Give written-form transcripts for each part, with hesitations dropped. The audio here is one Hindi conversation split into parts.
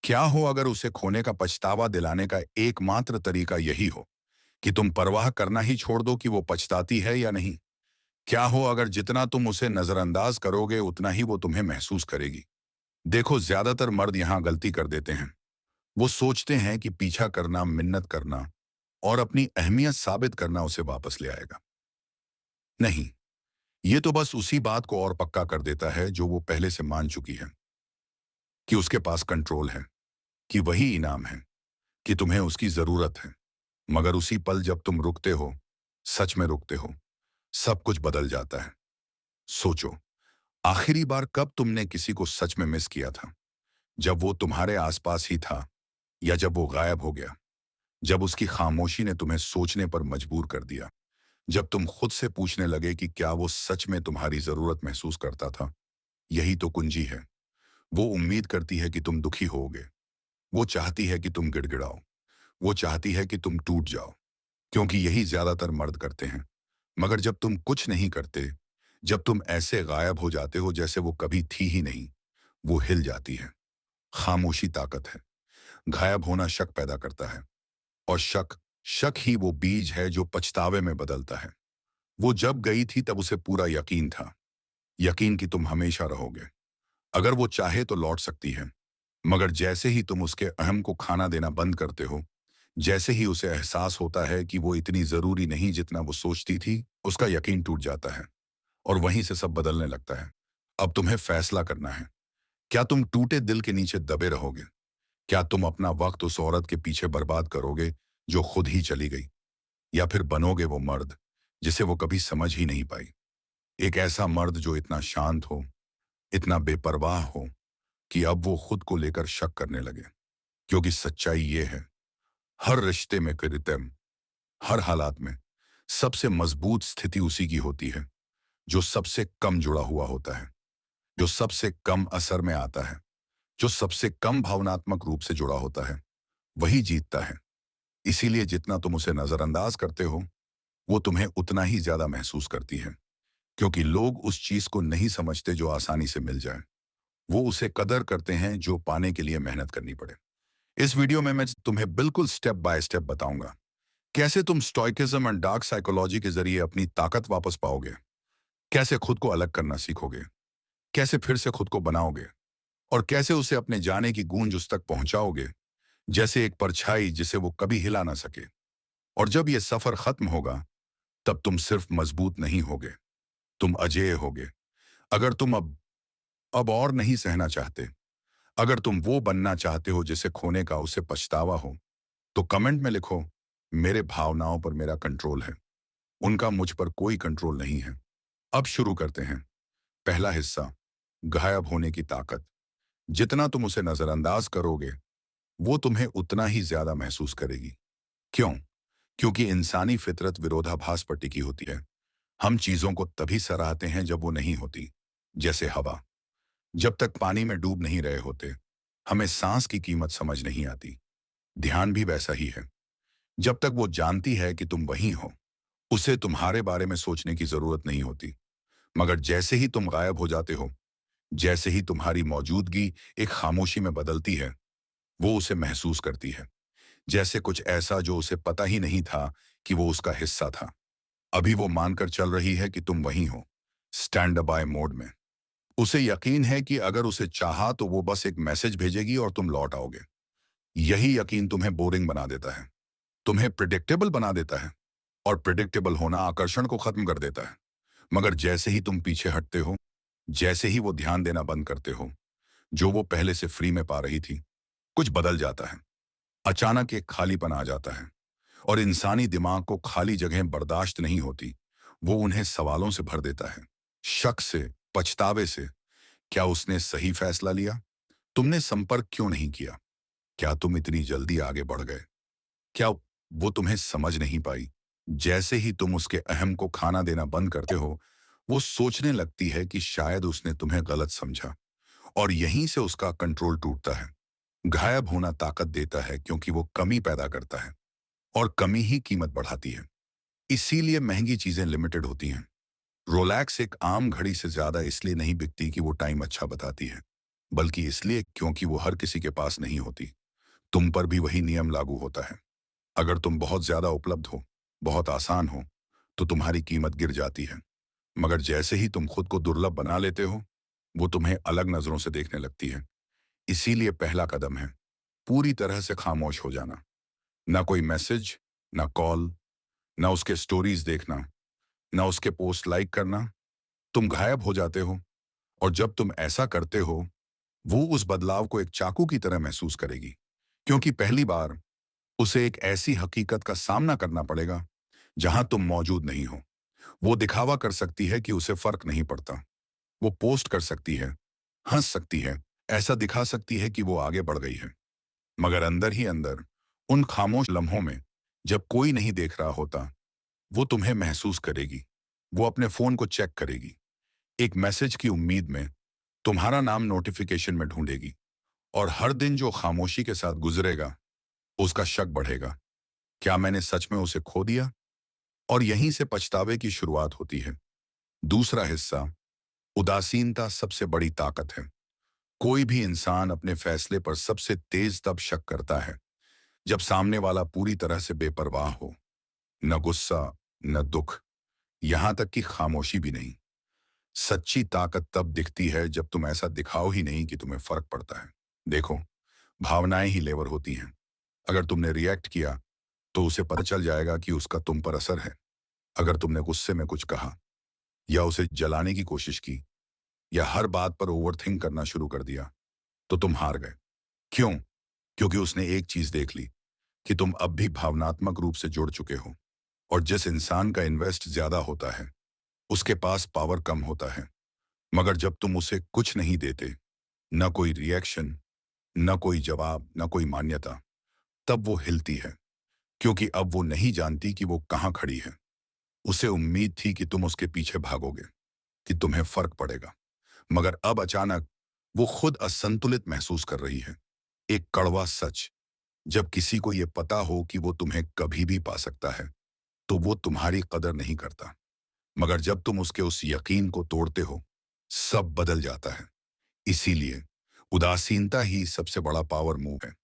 क्या हो अगर उसे खोने का पछतावा दिलाने का एकमात्र तरीका यही हो कि तुम परवाह करना ही छोड़ दो कि वो पछताती है या नहीं? क्या हो अगर जितना तुम उसे नजरअंदाज करोगे उतना ही वो तुम्हें महसूस करेगी? देखो, ज्यादातर मर्द यहां गलती कर देते हैं। वो सोचते हैं कि पीछा करना, मिन्नत करना और अपनी अहमियत साबित करना उसे वापस ले आएगा। नहीं, ये तो बस उसी बात को और पक्का कर देता है जो वो पहले से मान चुकी है, कि उसके पास कंट्रोल है, कि वही इनाम है, कि तुम्हें उसकी जरूरत है। मगर उसी पल जब तुम रुकते हो, सच में रुकते हो, सब कुछ बदल जाता है। सोचो, आखिरी बार कब तुमने किसी को सच में मिस किया था? जब वो तुम्हारे आसपास ही था, या जब वो गायब हो गया? जब उसकी खामोशी ने तुम्हें सोचने पर मजबूर कर दिया? जब तुम खुद से पूछने लगे कि क्या वो सच में तुम्हारी जरूरत महसूस करता था? यही तो कुंजी है। वो उम्मीद करती है कि तुम दुखी होगे। वो चाहती है कि तुम गिड़गिड़ाओ। वो चाहती है कि तुम टूट जाओ, क्योंकि यही ज्यादातर मर्द करते हैं। मगर जब तुम कुछ नहीं करते, जब तुम ऐसे गायब हो जाते हो जैसे वो कभी थी ही नहीं, वो हिल जाती है। खामोशी ताकत है। गायब होना शक पैदा करता है, और शक शक ही वो बीज है जो पछतावे में बदलता है। वो जब गई थी तब उसे पूरा यकीन था, यकीन कि तुम हमेशा रहोगे। अगर वो चाहे तो लौट सकती है। मगर जैसे ही तुम उसके अहम को खाना देना बंद करते हो, जैसे ही उसे एहसास होता है कि वो इतनी जरूरी नहीं जितना वो सोचती थी, उसका यकीन टूट जाता है, और वहीं से सब बदलने लगता है। अब तुम्हें फैसला करना है। क्या तुम टूटे दिल के नीचे दबे रहोगे? क्या तुम अपना वक्त उस औरत के पीछे बर्बाद करोगे जो खुद ही चली गई? या फिर बनोगे वो मर्द जिसे वो कभी समझ ही नहीं पाई? एक ऐसा मर्द जो इतना शांत हो, इतना बेपरवाह हो कि अब वो खुद को लेकर शक करने लगे। क्योंकि सच्चाई ये है, हर रिश्ते में कृत्रिम, हर हालात में सबसे मजबूत स्थिति उसी की होती है जो सबसे कम जुड़ा हुआ होता है, जो सबसे कम असर में आता है, जो सबसे कम भावनात्मक रूप से जुड़ा होता है। वही जीतता है। इसीलिए जितना तुम उसे नजरअंदाज करते हो, वो तुम्हें उतना ही ज्यादा महसूस करती है। क्योंकि लोग उस चीज को नहीं समझते जो आसानी से मिल जाए। वो उसे कदर करते हैं जो पाने के लिए मेहनत करनी पड़े। इस वीडियो में मैं तुम्हें बिल्कुल स्टेप बाय स्टेप बताऊंगा कैसे तुम स्टोइकिज्म एंड डार्क साइकोलॉजी के जरिए अपनी ताकत वापस पाओगे, कैसे खुद को अलग करना सीखोगे, कैसे फिर से खुद को बनाओगे, और कैसे उसे अपने जाने की गूंज उस तक पहुंचाओगे जैसे एक परछाई जिसे वो कभी हिला ना सके। और जब ये सफर खत्म होगा, तब तुम सिर्फ मजबूत नहीं होगे, तुम अजेय होगे। अगर तुम अब और नहीं सहना चाहते, अगर तुम वो बनना चाहते हो जिसे खोने का उसे पछतावा हो, तो कमेंट में लिखो, मेरे भावनाओं पर मेरा कंट्रोल है, उनका मुझ पर कोई कंट्रोल नहीं है। अब शुरू करते हैं। पहला हिस्सा, गायब होने की ताकत। जितना तुम उसे नजरअंदाज करोगे, वो तुम्हें उतना ही ज्यादा महसूस करेगी। क्यों? क्योंकि इंसानी फितरत विरोधाभास पर टिकी होती है। हम चीजों को तभी सराहते हैं जब वो नहीं होती। जैसे हवा, जब तक पानी में डूब नहीं रहे होते, हमें सांस की कीमत समझ नहीं आती। ध्यान भी वैसा ही है। जब तक वो जानती है कि तुम वहीं हो, उसे तुम्हारे बारे में सोचने की जरूरत नहीं होती। मगर जैसे ही तुम गायब हो जाते हो, जैसे ही तुम्हारी मौजूदगी एक खामोशी में बदलती है, वो उसे महसूस करती है, जैसे कुछ ऐसा जो उसे पता ही नहीं था कि वो उसका हिस्सा था। अभी वो मानकर चल रही है कि तुम वहीं हो, स्टैंड बाय मोड में। उसे यकीन है कि अगर उसे चाहा तो वो बस एक मैसेज भेजेगी और तुम लौट आओगे। यही यकीन तुम्हें बोरिंग बना देता है, तुम्हें प्रिडिक्टेबल बना देता है, और प्रिडिक्टेबल होना आकर्षण को खत्म कर देता है। मगर जैसे ही तुम पीछे हटते हो, जैसे ही वो ध्यान देना बंद करते हो जो वो पहले से फ्री में पा रही थी, कुछ बदल जाता है। अचानक एक खालीपन आ जाता है, और इंसानी दिमाग को खाली जगह बर्दाश्त नहीं होती। वो उन्हें सवालों से भर देता है, शक से, पछतावे से। क्या उसने सही फैसला लिया? तुमने संपर्क क्यों नहीं किया? क्या तुम इतनी जल्दी आगे बढ़ गए? क्या वो तुम्हें समझ नहीं पाई? जैसे ही तुम उसके अहम को खाना देना बंद करते हो, वो सोचने लगती है कि शायद उसने तुम्हें गलत समझा, और यहीं से उसका कंट्रोल टूटता है। गायब होना ताकत देता है क्योंकि वो कमी पैदा करता है, और कमी ही कीमत बढ़ाती है। इसीलिए महंगी चीजें लिमिटेड होती हैं। रोलैक्स एक आम घड़ी से ज्यादा इसलिए नहीं बिकती कि वो टाइम अच्छा बताती है, बल्कि इसलिए क्योंकि वो हर किसी के पास नहीं होती। तुम पर भी वही नियम लागू होता है। अगर तुम बहुत ज्यादा उपलब्ध हो, बहुत आसान हो, तो तुम्हारी कीमत गिर जाती है। मगर जैसे ही तुम खुद को दुर्लभ बना लेते हो, वो तुम्हें अलग नजरों से देखने लगती है। इसीलिए पहला कदम है पूरी तरह से खामोश हो जाना। ना कोई मैसेज, ना कॉल, ना उसके स्टोरीज देखना, ना उसके पोस्ट लाइक करना। तुम गायब हो जाते हो। और जब तुम ऐसा करते हो, वो उस बदलाव को एक चाकू की तरह महसूस करेगी, क्योंकि पहली बार उसे एक ऐसी हकीकत का सामना करना पड़ेगा जहां तुम मौजूद नहीं हो। वो दिखावा कर सकती है कि उसे फर्क नहीं पड़ता। वो पोस्ट कर सकती है, हंस सकती है, ऐसा दिखा सकती है कि वो आगे बढ़ गई है। मगर अंदर ही अंदर, उन खामोश लम्हों में, जब कोई नहीं देख रहा होता, वो तुम्हें महसूस करेगी। वो अपने फोन को चेक करेगी, एक मैसेज की उम्मीद में, तुम्हारा नाम नोटिफिकेशन में ढूंढेगी। और हर दिन जो खामोशी के साथ गुजरेगा, उसका शक बढ़ेगा। क्या मैंने सच में उसे खो दिया? और यहीं से पछतावे की शुरुआत होती है। दूसरा हिस्सा, उदासीनता सबसे बड़ी ताकत है। कोई भी इंसान अपने फैसले पर सबसे तेज तब शक करता है जब सामने वाला पूरी तरह से बेपरवाह हो। न गुस्सा, न दुख, यहां तक कि खामोशी भी नहीं। सच्ची ताकत तब दिखती है जब तुम ऐसा दिखाओ ही नहीं कि तुम्हें फर्क पड़ता है। देखो, भावनाएं ही लेवर होती हैं। अगर तुमने रिएक्ट किया, तो उसे पता चल जाएगा कि उसका तुम पर असर है। अगर तुमने गुस्से में कुछ कहा, या उसे जलाने की कोशिश की, या हर बात पर ओवरथिंक करना शुरू कर दिया, तो तुम हार गए। क्यों? क्योंकि उसने एक चीज देख ली, कि तुम अब भी भावनात्मक रूप से जुड़ चुके हो। और जिस इंसान का इन्वेस्ट ज्यादा होता है, उसके पास पावर कम होता है। मगर जब तुम उसे कुछ नहीं देते, न कोई रिएक्शन, न कोई जवाब, न कोई मान्यता, तब वो हिलती है। क्योंकि अब वो नहीं जानती कि वो कहाँ खड़ी है। उसे उम्मीद थी कि तुम उसके पीछे भागोगे, कि तुम्हें फर्क पड़ेगा। मगर अब अचानक वो खुद असंतुलित महसूस कर रही है। एक कड़वा सच, जब किसी को ये पता हो कि वो तुम्हें कभी भी पा सकता है, तो वो तुम्हारी कदर नहीं करता। मगर जब तुम उसके उस यकीन को तोड़ते हो, सब बदल जाता है। इसीलिए उदासीनता ही सबसे बड़ा पावर मूव है।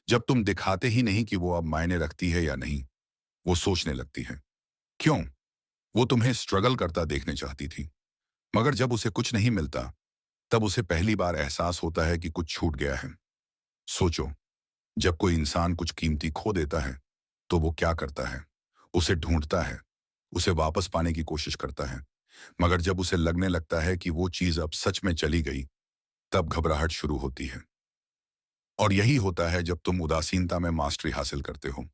जब तुम दिखाते ही नहीं कि वो अब मायने रखती है या नहीं, वो सोचने लगती है। क्यों? वो तुम्हें स्ट्रगल करता देखने चाहती थी। मगर जब उसे कुछ नहीं मिलता, तब उसे पहली बार एहसास होता है कि कुछ छूट गया है। सोचो, जब कोई इंसान कुछ कीमती खो देता है, तो वो क्या करता है? उसे ढूंढता है, उसे वापस पाने की कोशिश करता है। मगर जब उसे लगने लगता है कि वो चीज अब सच में चली गई, तब घबराहट शुरू होती है। और यही होता है जब तुम उदासीनता में मास्टरी हासिल करते हो।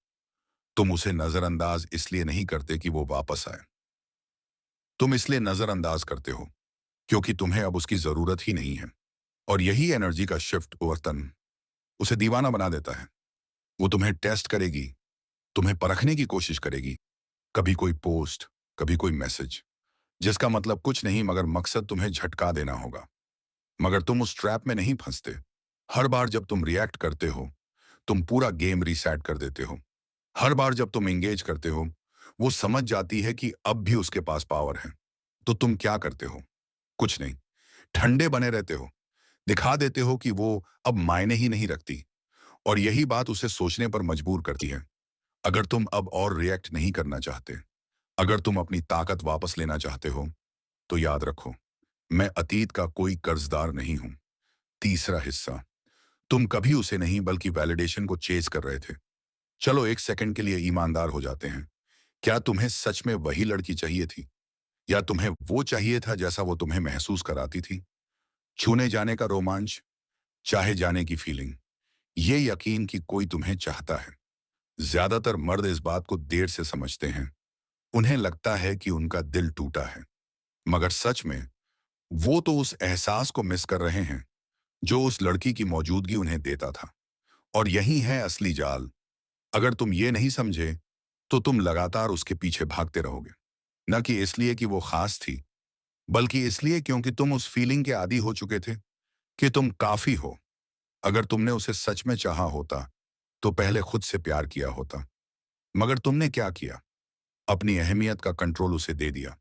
तुम उसे नजरअंदाज इसलिए नहीं करते कि वो वापस आए। तुम इसलिए नजरअंदाज करते हो क्योंकि तुम्हें अब उसकी जरूरत ही नहीं है। और यही एनर्जी का शिफ्ट वर्तन उसे दीवाना बना देता है। वो तुम्हें टेस्ट करेगी, तुम्हें परखने की कोशिश करेगी। कभी कोई पोस्ट, कभी कोई मैसेज, जिसका मतलब कुछ नहीं मगर मकसद तुम्हें झटका देना होगा। मगर तुम उस ट्रैप में नहीं फंसते। हर बार जब तुम रिएक्ट करते हो, तुम पूरा गेम रीसेट कर देते हो। हर बार जब तुम एंगेज करते हो, वो समझ जाती है कि अब भी उसके पास पावर है। तो तुम क्या करते हो? कुछ नहीं, ठंडे बने रहते हो। दिखा देते हो कि वो अब मायने ही नहीं रखती। और यही बात उसे सोचने पर मजबूर करती है। अगर तुम अब और रिएक्ट नहीं करना चाहते, अगर तुम अपनी ताकत वापस लेना चाहते हो, तो याद रखो, मैं अतीत का कोई कर्जदार नहीं हूं। तीसरा हिस्सा, तुम कभी उसे नहीं बल्कि वैलिडेशन को चेज कर रहे थे। चलो एक सेकंड के लिए ईमानदार हो जाते हैं। क्या तुम्हें सच में वही लड़की चाहिए थी? या तुम्हें वो चाहिए था जैसा वो तुम्हें महसूस कराती थी? छूने जाने का रोमांच, चाहे जाने की फीलिंग, ये यकीन कि कोई तुम्हें चाहता है। ज्यादातर मर्द इस बात को देर से समझते हैं। उन्हें लगता है कि उनका दिल टूटा है। मगर सच में वो तो उस एहसास को मिस कर रहे हैं जो उस लड़की की मौजूदगी उन्हें देता था। और यही है असली जाल। अगर तुम ये नहीं समझे, तो तुम लगातार उसके पीछे भागते रहोगे। न कि इसलिए कि वो खास थी, बल्कि इसलिए क्योंकि तुम उस फीलिंग के आदी हो चुके थे कि तुम काफी हो। अगर तुमने उसे सच में चाहा होता, तो पहले खुद से प्यार किया होता। मगर तुमने क्या किया? अपनी अहमियत का कंट्रोल उसे दे दिया।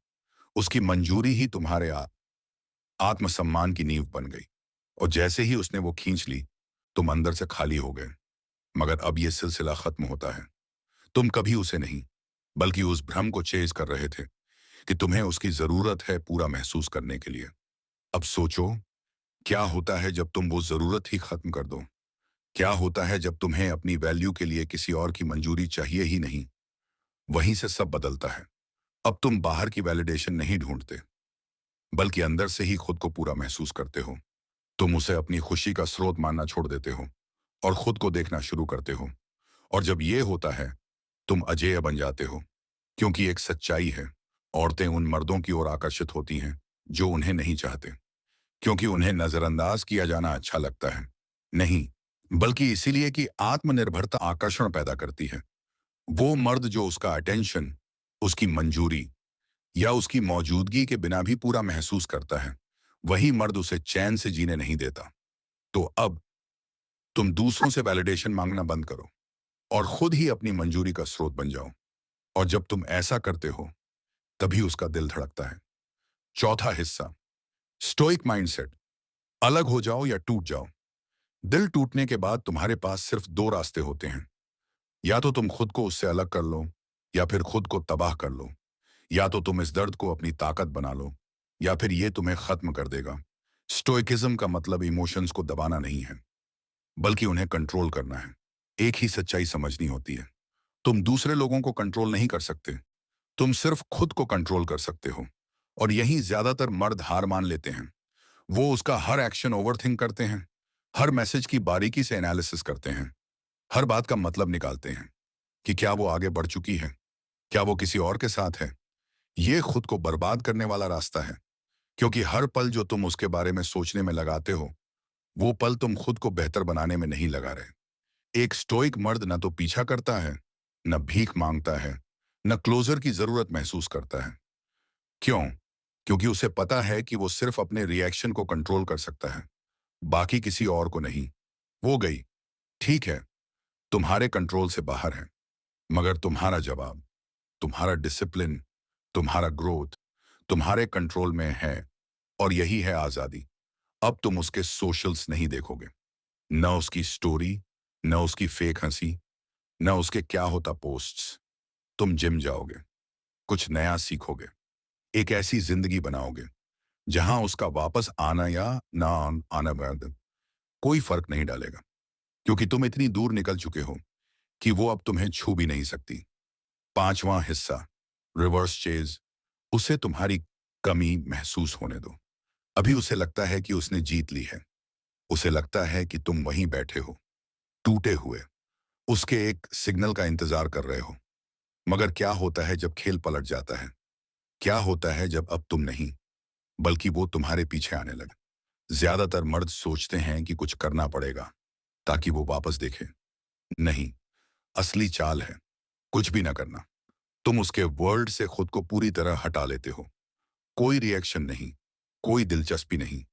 उसकी मंजूरी ही तुम्हारे आत्मसम्मान की नींव बन गई। और जैसे ही उसने वो खींच ली, तुम अंदर से खाली हो गए। मगर अब ये सिलसिला खत्म होता है। तुम कभी उसे नहीं, बल्कि उस भ्रम को चेज कर रहे थे कि तुम्हें उसकी जरूरत है पूरा महसूस करने के लिए। अब सोचो, क्या होता है जब तुम वो जरूरत ही खत्म कर दो? क्या होता है जब तुम्हें अपनी वैल्यू के लिए किसी और की मंजूरी चाहिए ही नहीं? वहीं से सब बदलता है। अब तुम बाहर की वैलिडेशन नहीं ढूंढते, बल्कि अंदर से ही खुद को पूरा महसूस करते हो। तुम उसे अपनी खुशी का स्रोत मानना छोड़ देते हो और खुद को देखना शुरू करते हो। और जब ये होता है, तुम अजेय बन जाते हो, क्योंकि एक सच्चाई है, औरतें उन मर्दों की ओर आकर्षित होती हैं जो उन्हें नहीं चाहते, क्योंकि उन्हें नजरअंदाज किया जाना अच्छा लगता है। नहीं, बल्कि इसीलिए कि आत्मनिर्भरता आकर्षण पैदा करती है। वो मर्द जो उसका अटेंशन, उसकी मंजूरी या उसकी मौजूदगी के बिना भी पूरा महसूस करता है, वही मर्द उसे चैन से जीने नहीं देता। तो अब तुम दूसरों से वैलिडेशन मांगना बंद करो और खुद ही अपनी मंजूरी का स्रोत बन जाओ। और जब तुम ऐसा करते हो, तभी उसका दिल धड़कता है। चौथा हिस्सा, स्टोइक माइंडसेट। अलग हो जाओ या टूट जाओ। दिल टूटने के बाद तुम्हारे पास सिर्फ दो रास्ते होते हैं। या तो तुम खुद को उससे अलग कर लो, या फिर खुद को तबाह कर लो। या तो तुम इस दर्द को अपनी ताकत बना लो, या फिर ये तुम्हें खत्म कर देगा। स्टोइकिज्म का मतलब इमोशंस को दबाना नहीं है, बल्कि उन्हें कंट्रोल करना है। एक ही सच्चाई समझनी होती है, तुम दूसरे लोगों को कंट्रोल नहीं कर सकते, तुम सिर्फ खुद को कंट्रोल कर सकते हो। और यही ज्यादातर मर्द हार मान लेते हैं। वो उसका हर एक्शन ओवरथिंक करते हैं, हर मैसेज की बारीकी से एनालिसिस करते हैं, हर बात का मतलब निकालते हैं कि क्या वो आगे बढ़ चुकी है, क्या वो किसी और के साथ है। ये खुद को बर्बाद करने वाला रास्ता है, क्योंकि हर पल जो तुम उसके बारे में सोचने में लगाते हो, वो पल तुम खुद को बेहतर बनाने में नहीं लगा रहे। एक स्टोइक मर्द न तो पीछा करता है, न भीख मांगता है, न क्लोजर की जरूरत महसूस करता है। क्यों? क्योंकि उसे पता है कि वो सिर्फ अपने रिएक्शन को कंट्रोल कर सकता है, बाकी किसी और को नहीं। वो गई, ठीक है, तुम्हारे कंट्रोल से बाहर है, मगर तुम्हारा जवाब, तुम्हारा डिसिप्लिन, तुम्हारा ग्रोथ तुम्हारे कंट्रोल में है। और यही है आजादी। अब तुम उसके सोशल्स नहीं देखोगे, न उसकी स्टोरी, न उसकी फेक हंसी, न उसके क्या होता पोस्ट्स। तुम जिम जाओगे, कुछ नया सीखोगे, एक ऐसी जिंदगी बनाओगे जहां उसका वापस आना या ना आना बाद कोई फर्क नहीं डालेगा, क्योंकि तुम इतनी दूर निकल चुके हो कि वो अब तुम्हें छू भी नहीं सकती। पांचवां हिस्सा, रिवर्स चेज। उसे तुम्हारी कमी महसूस होने दो। अभी उसे लगता है कि उसने जीत ली है। उसे लगता है कि तुम वहीं बैठे हो, टूटे हुए, उसके एक सिग्नल का इंतजार कर रहे हो। मगर क्या होता है जब खेल पलट जाता है? क्या होता है जब अब तुम नहीं, बल्कि वो तुम्हारे पीछे आने लगे? ज्यादातर मर्द सोचते हैं कि कुछ करना पड़ेगा ताकि वो वापस देखे। नहीं, असली चाल है कुछ भी ना करना। तुम उसके वर्ल्ड से खुद को पूरी तरह हटा लेते हो। कोई रिएक्शन नहीं, कोई दिलचस्पी नहीं,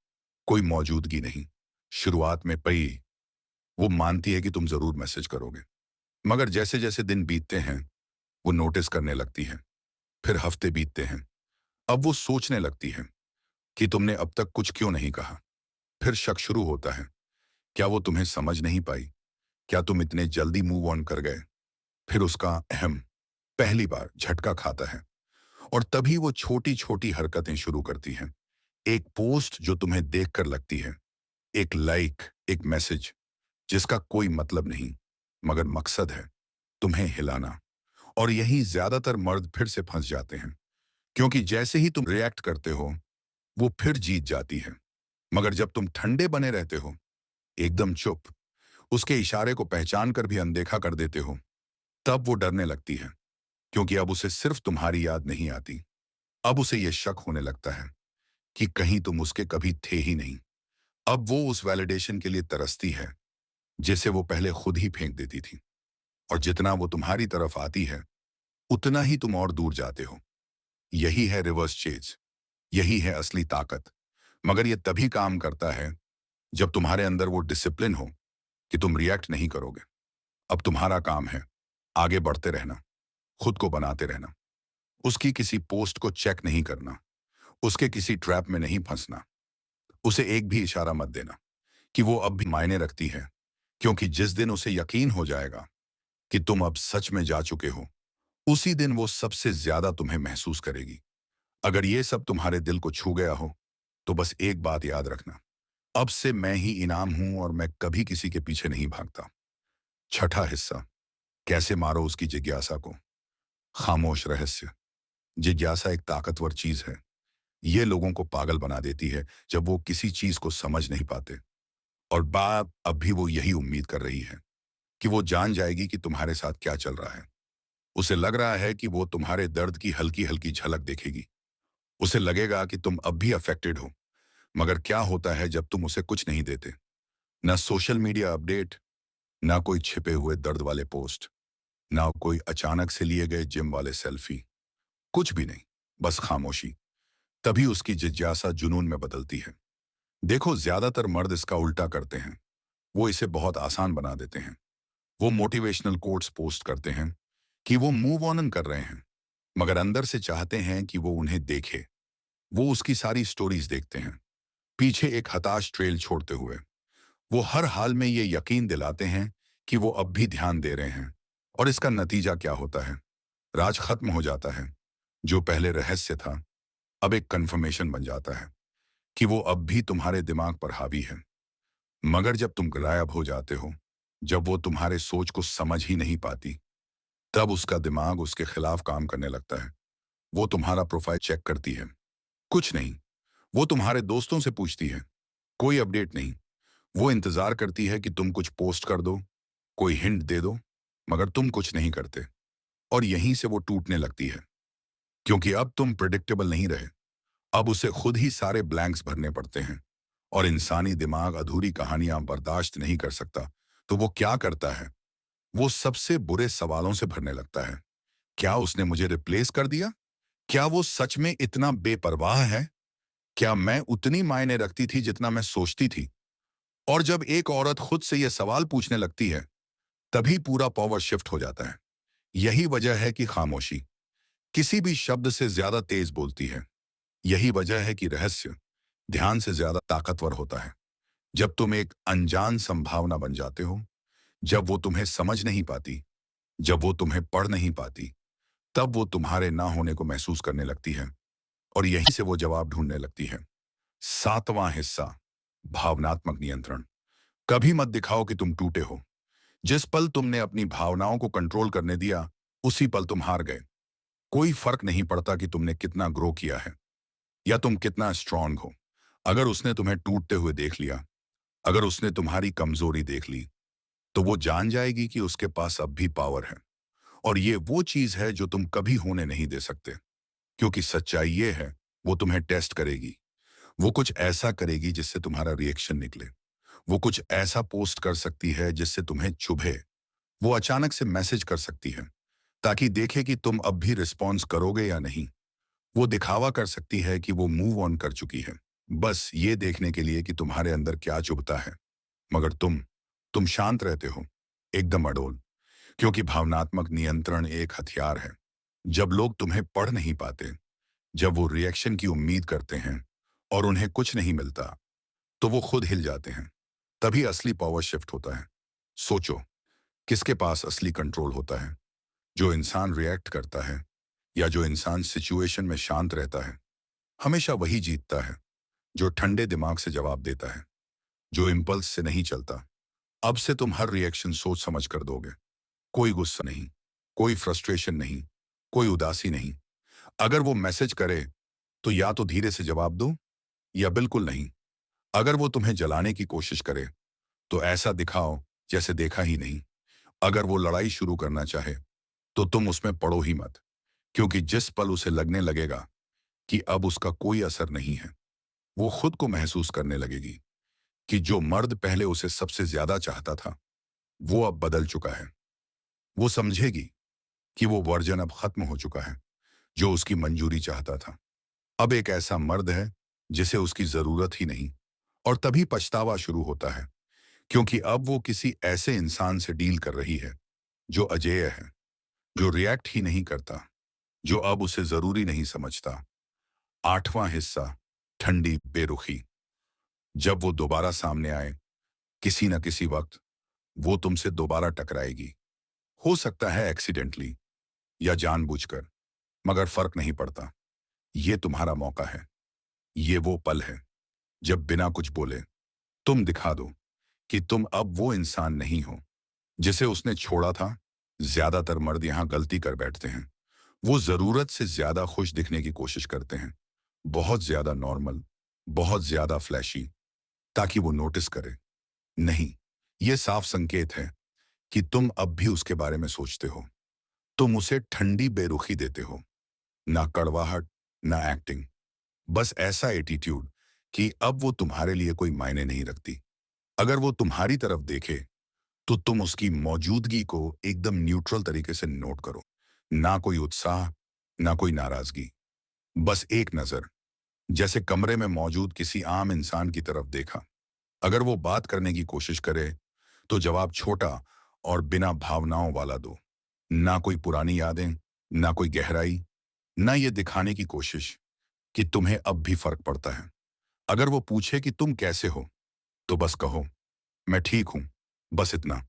कोई मौजूदगी नहीं। शुरुआत में पई वो मानती है कि तुम जरूर मैसेज करोगे, मगर जैसे जैसे दिन बीतते हैं, वो नोटिस करने लगती है। फिर हफ्ते बीतते हैं, अब वो सोचने लगती है कि तुमने अब तक कुछ क्यों नहीं कहा। फिर शक शुरू होता है, क्या वो तुम्हें समझ नहीं पाई? क्या तुम इतने जल्दी मूव ऑन कर गए? फिर उसका अहम पहली बार झटका खाता है, और तभी वो छोटी छोटी हरकतें शुरू करती हैं। एक पोस्ट जो तुम्हें देखकर लगती है, एक लाइक, एक मैसेज जिसका कोई मतलब नहीं, मगर मकसद है तुम्हें हिलाना। और यही ज्यादातर मर्द फिर से फंस जाते हैं, क्योंकि जैसे ही तुम रिएक्ट करते हो, वो फिर जीत जाती है। मगर जब तुम ठंडे बने रहते हो, एकदम चुप, उसके इशारे को पहचान कर भी अनदेखा कर देते हो, तब वो डरने लगती है, क्योंकि अब उसे सिर्फ तुम्हारी याद नहीं आती। अब उसे यह शक होने लगता है कि कहीं तुम उसके कभी थे ही नहीं। अब वो उस वैलिडेशन के लिए तरसती है जिसे वो पहले खुद ही फेंक देती थी। और जितना वो तुम्हारी तरफ आती है, उतना ही तुम और दूर जाते हो। यही है रिवर्स चेज, यही है असली ताकत। मगर यह तभी काम करता है जब तुम्हारे अंदर वो डिसिप्लिन हो कि तुम रिएक्ट नहीं करोगे। अब तुम्हारा काम है आगे बढ़ते रहना, खुद को बनाते रहना, उसकी किसी पोस्ट को चेक नहीं करना, उसके किसी ट्रैप में नहीं फंसना, उसे एक भी इशारा मत देना। कि वो अब भी मायने रखती है, क्योंकि जिस दिन उसे यकीन हो जाएगा कि तुम अब सच में जा चुके हो, उसी दिन वो सबसे ज्यादा तुम्हें महसूस करेगी। अगर ये सब तुम्हारे दिल को छू गया हो, तो बस एक बात याद रखना, अब से मैं ही इनाम हूं और मैं कभी किसी के पीछे नहीं भागता। छठा हिस्सा, कैसे मारो उसकी जिज्ञासा को। खामोश रहस्य। जिज्ञासा एक ताकतवर चीज है। ये लोगों को पागल बना देती है जब वो किसी चीज को समझ नहीं पाते, और बात अब भी वो यही उम्मीद कर रही है कि वो जान जाएगी कि तुम्हारे साथ क्या चल रहा है। उसे लग रहा है कि वो तुम्हारे दर्द की हल्की हल्की झलक देखेगी। उसे लगेगा कि तुम अब भी अफेक्टेड हो। मगर क्या होता है जब तुम उसे कुछ नहीं देते? ना सोशल मीडिया अपडेट, ना कोई छिपे हुए दर्द वाले पोस्ट, ना कोई अचानक से लिए गए जिम वाले सेल्फी, कुछ भी नहीं, बस खामोशी। तभी उसकी जिज्ञासा जुनून में बदलती है। देखो, ज्यादातर मर्द इसका उल्टा करते हैं। वो इसे बहुत आसान बना देते हैं। वो मोटिवेशनल कोट्स पोस्ट करते हैं कि वो मूव ऑन कर रहे हैं, मगर अंदर से चाहते हैं कि वो उन्हें देखे। वो उसकी सारी स्टोरीज देखते हैं, पीछे एक हताश ट्रेल छोड़ते हुए। वो हर हाल में ये यकीन दिलाते हैं कि वो अब भी ध्यान दे रहे हैं। और इसका नतीजा क्या होता है? राज खत्म हो जाता है। जो पहले रहस्य था, अब एक कंफर्मेशन बन जाता है कि वो अब भी तुम्हारे दिमाग पर हावी है। मगर जब तुम गायब हो जाते हो, जब वो तुम्हारे सोच को समझ ही नहीं पाती, तब उसका दिमाग उसके खिलाफ काम करने लगता है। वो तुम्हारा प्रोफाइल चेक करती है, कुछ नहीं। वो तुम्हारे दोस्तों से पूछती है, कोई अपडेट नहीं। वो इंतजार करती है कि तुम कुछ पोस्ट कर दो, कोई हिंट दे दो, मगर तुम कुछ नहीं करते। और यहीं से वो टूटने लगती है, क्योंकि अब तुम प्रिडिक्टेबल नहीं रहे। अब उसे खुद ही सारे ब्लैंक्स भरने पड़ते हैं, और इंसानी दिमाग अधूरी कहानियां बर्दाश्त नहीं कर सकता। तो वो क्या करता है? वो सबसे बुरे सवालों से भरने लगता है। क्या उसने मुझे रिप्लेस कर दिया? क्या वो सच में इतना बेपरवाह है? क्या मैं उतनी मायने रखती थी जितना मैं सोचती थी? और जब एक औरत खुद से यह सवाल पूछने लगती है, तभी पूरा पावर शिफ्ट हो जाता है। यही वजह है कि खामोशी किसी भी शब्द से ज्यादा तेज बोलती है। यही वजह है कि रहस्य ध्यान से ज्यादा ताकतवर होता है। जब तुम एक अनजान संभावना बन जाते हो, जब वो तुम्हें समझ नहीं पाती, जब वो तुम्हें पढ़ नहीं पाती, तब वो तुम्हारे ना होने को महसूस करने लगती है, और यहीं से वो जवाब ढूंढने लगती है। सातवां हिस्सा, भावनात्मक नियंत्रण। कभी मत दिखाओ कि तुम टूटे हो। जिस पल तुमने अपनी भावनाओं को कंट्रोल करने दिया, उसी पल तुम हार गए। कोई फर्क नहीं पड़ता कि तुमने कितना ग्रो किया है या तुम कितना स्ट्रांग हो। अगर उसने तुम्हें टूटते हुए देख लिया, अगर उसने तुम्हारी कमजोरी देख ली, तो वो जान जाएगी कि उसके पास अब भी पावर है। और ये वो चीज है जो तुम कभी होने नहीं दे सकते, क्योंकि सच्चाई ये है, वो तुम्हें टेस्ट करेगी। वो कुछ ऐसा करेगी जिससे तुम्हारा रिएक्शन निकले। वो कुछ ऐसा पोस्ट कर सकती है जिससे तुम्हें चुभे। वो अचानक से मैसेज कर सकती है ताकि देखे कि तुम अब भी रिस्पॉन्स करोगे या नहीं। वो दिखावा कर सकती है कि वो मूव ऑन कर चुकी है, बस ये देखने के लिए कि तुम्हारे अंदर क्या चुभता है। मगर तुम शांत रहते हो, एकदम अडोल, क्योंकि भावनात्मक नियंत्रण एक हथियार है। जब लोग तुम्हें पढ़ नहीं पाते, जब वो रिएक्शन की उम्मीद करते हैं और उन्हें कुछ नहीं मिलता, तो वो खुद हिल जाते हैं। तभी असली पावर शिफ्ट होता है। सोचो, किसके पास असली कंट्रोल होता है? जो इंसान रिएक्ट करता है या जो इंसान सिचुएशन में शांत रहता है? हमेशा वही जीतता है जो ठंडे दिमाग से जवाब देता है, जो इम्पल्स से नहीं चलता। अब से तुम हर रिएक्शन सोच समझ कर दोगे। कोई गुस्सा नहीं, कोई फ्रस्ट्रेशन नहीं, कोई उदासी नहीं। अगर वो मैसेज करे, तो या तो धीरे से जवाब दो या बिल्कुल नहीं। अगर वो तुम्हें जलाने की कोशिश करे, तो ऐसा दिखाओ जैसे देखा ही नहीं। अगर वो लड़ाई शुरू करना चाहे, तो तुम उसमें पड़ो ही मत, क्योंकि जिस पल उसे लगने लगेगा कि अब उसका कोई असर नहीं है, वो खुद को महसूस करने लगेगी कि जो मर्द पहले उसे सबसे ज्यादा चाहता था, वो अब बदल चुका है। वो समझेगी कि वो वर्जन अब खत्म हो चुका है जो उसकी मंजूरी चाहता था। अब एक ऐसा मर्द है जिसे उसकी जरूरत ही नहीं। और तभी पछतावा शुरू होता है, क्योंकि अब वो किसी ऐसे इंसान से डील कर रही है जो अजेय है, जो रिएक्ट ही नहीं करता, जो अब उसे जरूरी नहीं समझता। आठवां हिस्सा, ठंडी बेरुखी। जब वो दोबारा सामने आए, किसी न किसी वक्त वो तुमसे दोबारा टकराएगी। हो सकता है एक्सीडेंटली या जानबूझकर, मगर फर्क नहीं पड़ता। ये तुम्हारा मौका है। ये वो पल है जब बिना कुछ बोले तुम दिखा दो कि तुम अब वो इंसान नहीं हो जिसे उसने छोड़ा था। ज्यादातर मर्द यहां गलती कर बैठते हैं। वो जरूरत से ज्यादा खुश दिखने की कोशिश करते हैं, बहुत ज्यादा नॉर्मल, बहुत ज्यादा फ्लैशी, ताकि वो नोटिस करे। नहीं, ये साफ संकेत है कि तुम अब भी उसके बारे में सोचते हो। तुम उसे ठंडी बेरुखी देते हो, ना कड़वाहट, ना एक्टिंग, बस ऐसा एटीट्यूड कि अब वो तुम्हारे लिए कोई मायने नहीं रखती। अगर वो तुम्हारी तरफ देखे तो तुम उसकी मौजूदगी को एकदम न्यूट्रल तरीके से नोट करो। ना कोई उत्साह, ना कोई नाराजगी, बस एक नजर, जैसे कमरे में मौजूद किसी आम इंसान की तरफ देखा। अगर वो बात करने की कोशिश करे तो जवाब छोटा और बिना भावनाओं वाला दो। ना कोई पुरानी यादें, ना कोई गहराई, ना ये दिखाने की कोशिश कि तुम्हें अब भी फर्क पड़ता है। अगर वो पूछे कि तुम कैसे हो, तो बस कहो, मैं ठीक हूं। बस इतना।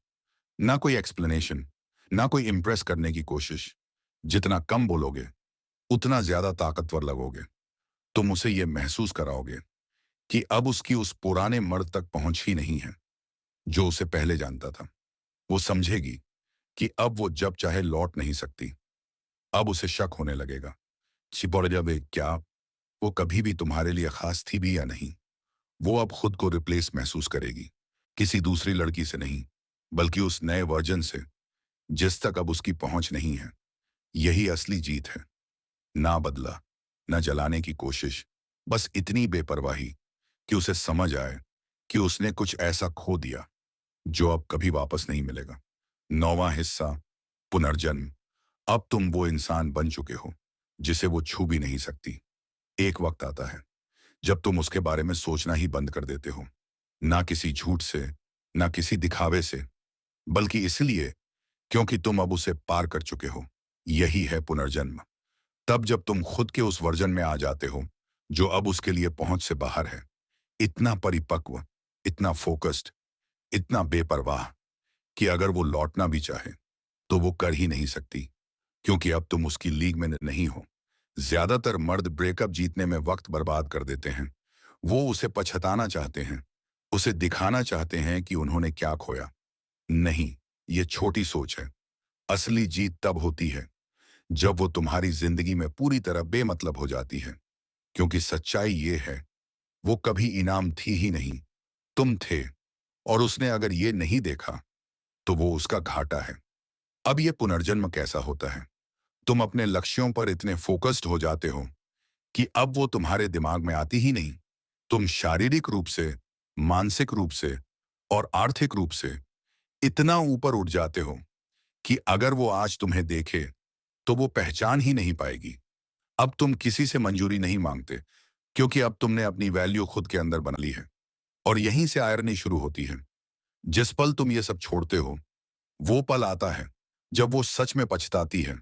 ना कोई एक्सप्लेनेशन, ना कोई इम्प्रेस करने की कोशिश। जितना कम बोलोगे उतना ज्यादा ताकतवर लगोगे। तुम उसे यह महसूस कराओगे कि अब उसकी उस पुराने मर्द तक पहुंच ही नहीं है जो उसे पहले जानता था। वो समझेगी कि अब वो जब चाहे लौट नहीं सकती। अब उसे शक होने लगेगा, छिपड़ जावे क्या वो कभी भी तुम्हारे लिए खास थी भी या नहीं। वो अब खुद को रिप्लेस महसूस करेगी, किसी दूसरी लड़की से नहीं, बल्कि उस नए वर्जन से जिस तक अब उसकी पहुंच नहीं है। यही असली जीत है। ना बदला, ना जलाने की कोशिश, बस इतनी बेपरवाही कि उसे समझ आए कि उसने कुछ ऐसा खो दिया जो अब कभी वापस नहीं मिलेगा। 9वां हिस्सा, पुनर्जन्म। अब तुम वो इंसान बन चुके हो जिसे वो छू भी नहीं सकती। एक वक्त आता है जब तुम उसके बारे में सोचना ही बंद कर देते हो, ना किसी झूठ से, ना किसी दिखावे से, बल्कि इसलिए क्योंकि तुम अब उसे पार कर चुके हो। यही है पुनर्जन्म। तब जब तुम खुद के उस वर्जन में आ जाते हो जो अब उसके लिए पहुंच से बाहर है, इतना परिपक्व, इतना फोकस्ड, इतना बेपरवाह कि अगर वो लौटना भी चाहे तो वो कर ही नहीं सकती, क्योंकि अब तुम उसकी लीग में नहीं हो। ज्यादातर मर्द ब्रेकअप जीतने में वक्त बर्बाद कर देते हैं। वो उसे पछताना चाहते हैं, उसे दिखाना चाहते हैं कि उन्होंने क्या खोया। नहीं, ये छोटी सोच है। असली जीत तब होती है जब वो तुम्हारी जिंदगी में पूरी तरह बेमतलब हो जाती है, क्योंकि सच्चाई ये है, वो कभी इनाम थी ही नहीं, तुम थे। और उसने अगर ये नहीं देखा तो वो उसका घाटा है। अब ये पुनर्जन्म कैसा होता है? तुम अपने लक्ष्यों पर इतने फोकस्ड हो जाते हो कि अब वो तुम्हारे दिमाग में आती ही नहीं। तुम शारीरिक रूप से, मानसिक रूप से और आर्थिक रूप से इतना ऊपर उठ जाते हो कि अगर वो आज तुम्हें देखे तो वो पहचान ही नहीं पाएगी। अब तुम किसी से मंजूरी नहीं मांगते, क्योंकि अब तुमने अपनी वैल्यू खुद के अंदर बना ली है। और यहीं से आयरनी शुरू होती है। जिस पल तुम ये सब छोड़ते हो, वो पल आता है जब वो सच में पछताती है,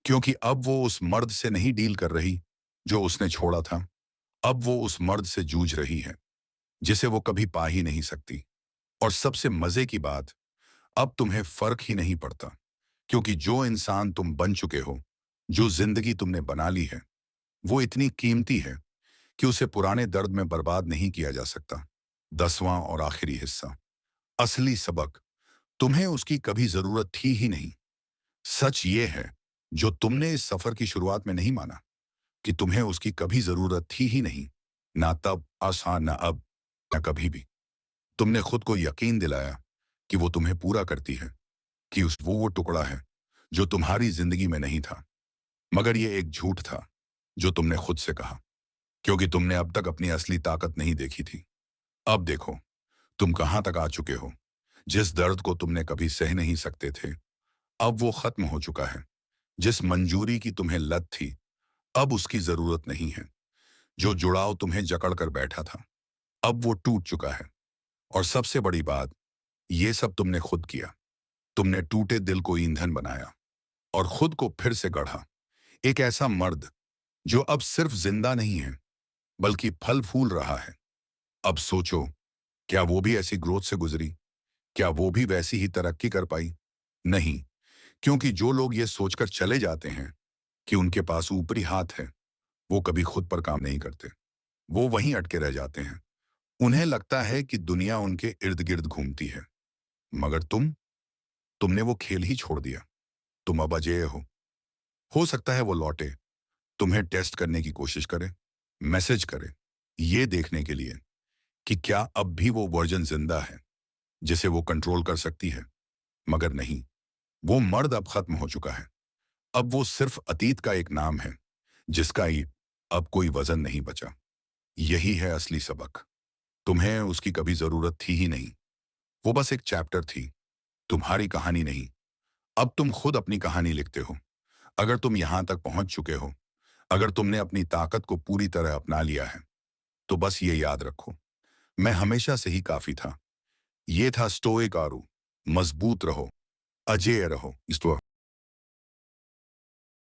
क्योंकि अब वो उस मर्द से नहीं डील कर रही जो उसने छोड़ा था। अब वो उस मर्द से जूझ रही है जिसे वो कभी पा ही नहीं सकती। और सबसे मजे की बात, अब तुम्हें फर्क ही नहीं पड़ता, क्योंकि जो इंसान तुम बन चुके हो, जो जिंदगी तुमने बना ली है, वो इतनी कीमती है कि उसे पुराने दर्द में बर्बाद नहीं किया जा सकता। 10वां और आखिरी हिस्सा, असली सबक। तुम्हें उसकी कभी जरूरत थी ही नहीं। सच ये है, जो तुमने इस सफर की शुरुआत में नहीं माना, कि तुम्हें उसकी कभी जरूरत थी ही नहीं। ना तब आसान, ना अब, ना कभी भी। तुमने खुद को यकीन दिलाया कि वो तुम्हें पूरा करती है, कि उस वो टुकड़ा है जो तुम्हारी जिंदगी में नहीं था। मगर ये एक झूठ था जो तुमने खुद से कहा, क्योंकि तुमने अब तक अपनी असली ताकत नहीं देखी थी। अब देखो, तुम कहां तक आ चुके हो। जिस दर्द को तुमने कभी सह नहीं सकते थे, अब वो खत्म हो चुका है। जिस मंजूरी की तुम्हें लत थी, अब उसकी जरूरत नहीं है। जो जुड़ाव तुम्हें जकड़ कर बैठा था, अब वो टूट चुका है। और सबसे बड़ी बात, ये सब तुमने खुद किया। तुमने टूटे दिल को ईंधन बनाया और खुद को फिर से गढ़ा। एक ऐसा मर्द जो अब सिर्फ जिंदा नहीं है, बल्कि फल फूल रहा है। अब सोचो, क्या वो भी ऐसी ग्रोथ से गुजरी? क्या वो भी वैसी ही तरक्की कर पाई? नहीं, क्योंकि जो लोग ये सोचकर चले जाते हैं कि उनके पास ऊपरी हाथ है, वो कभी खुद पर काम नहीं करते। वो वहीं अटके रह जाते हैं। उन्हें लगता है कि दुनिया उनके इर्द-गिर्द घूमती है। मगर तुमने वो खेल ही छोड़ दिया। तुम अब अजेय हो। हो सकता है वो लौटे, तुम्हें टेस्ट करने की कोशिश करे, मैसेज करे, ये देखने के लिए कि क्या अब भी वो वर्जन जिंदा है, जिसे वो कंट्रोल कर सकती है। मगर नहीं, वो मर्द अब खत्म हो चुका है। अब वो सिर्फ अतीत का एक नाम है, जिसका ही अब कोई वजन नहीं बचा। यही है असली सबक। तुम्हें उसकी कभी जरूरत थी ही नहीं। वो बस एक चैप्टर थी, तुम्हारी कहानी नहीं। अब तुम खुद अपनी कहानी लिखते हो। अगर तुम यहां तक पहुंच चुके हो, अगर तुमने अपनी ताकत को पूरी तरह अपना लिया है, तो बस ये याद रखो, मैं हमेशा से ही काफी था। ये था स्टोइक आरू। मजबूत रहो, अजेय रहो।